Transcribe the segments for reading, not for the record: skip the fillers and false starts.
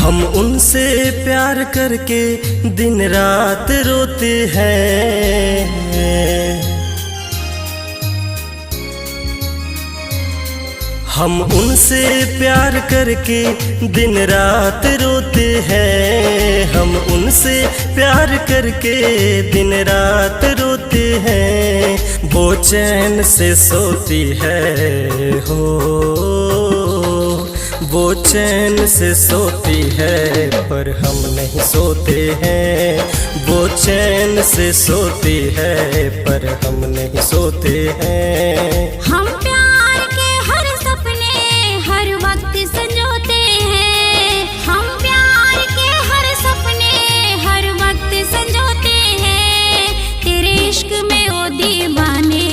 हम उनसे प्यार करके दिन रात रोते हैं। हम उनसे प्यार करके दिन रात रोते हैं। हम उनसे प्यार करके दिन रात रोते हैं। वो चैन से सोती है हो, वो चैन से सोती है पर हम नहीं सोते हैं। वो चैन से सोती है पर हम नहीं सोते हैं। हम प्यार के हर सपने हर वक्त संजोते हैं। हम प्यार के हर सपने हर वक्त संजोते हैं। तेरे इश्क में ओ दीवाने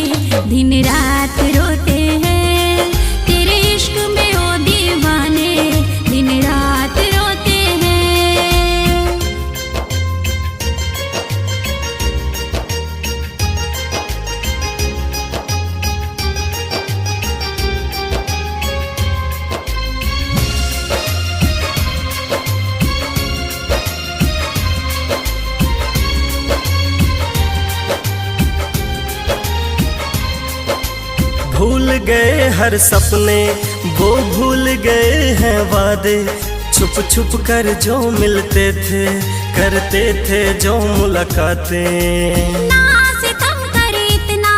दिन रात रोते हैं। तेरे इश्क में ओ दीवाने दिन रात रोते हैं। भूल गए हर सपने वो भूल गए हैं वादे। छुप छुप कर जो मिलते थे करते थे जो मुलाकातें। ना सितम कर इतना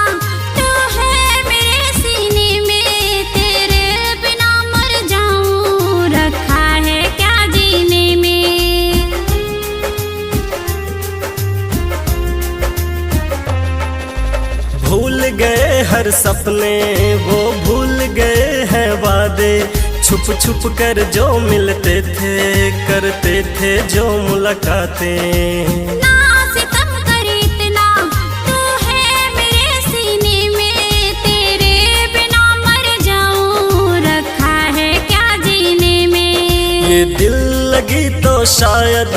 तू है मेरे सीने में। तेरे बिना मर जाऊं रखा है क्या जीने में। भूल गए हर सपने वो भूल गए हैं वादे। छुप छुप कर जो मिलते थे करते थे जो मुलाकातें। ना सितम कर इतना तू है मेरे सीने में। तेरे बिना मर जाऊं रखा है क्या जीने में। ये दिल लगी तो शायद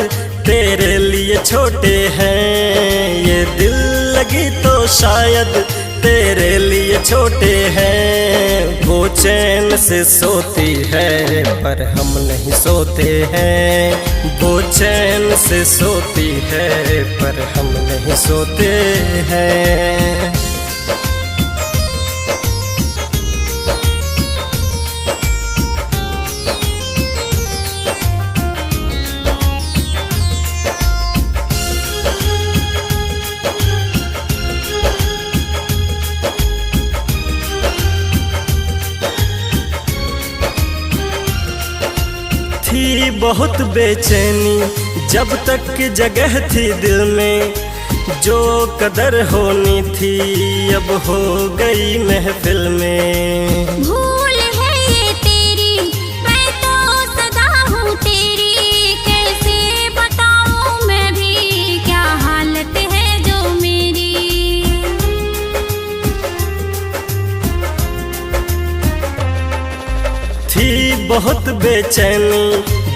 तेरे लिए छोटे हैं। ये दिल लगी तो शायद तेरे लिए छोटे हैं। वो चैन से सोती है पर हम नहीं सोते हैं। वो चैन से सोती है पर हम नहीं सोते हैं। थी बहुत बेचैनी जब तक जगह थी दिल में। जो कदर होनी थी अब हो गई महफिल में। भूल है ये तेरी मैं तो सदा हूँ तेरी। कैसे बताऊँ मैं भी क्या हालत है जो मेरी। थी बहुत बेचैनी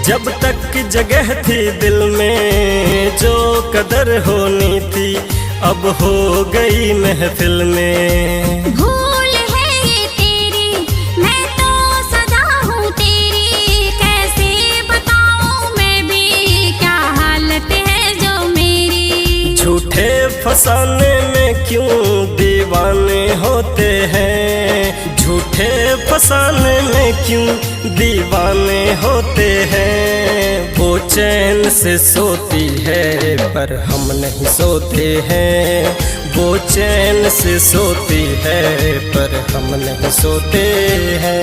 जब तक जगह थी दिल में। जो कदर होनी थी अब हो गई महफिल में। भूल है ये तेरी मैं तो सदा हूँ तेरी। कैसे बताऊँ मैं भी क्या हालत है जो मेरी। झूठे फसाने में क्यों दीवाने होते हैं। झूठे फसाने में क्यों दीवाने होते हैं। वो चैन से सोती है पर हम नहीं सोते हैं। वो चैन से सोती है पर हम नहीं सोते हैं।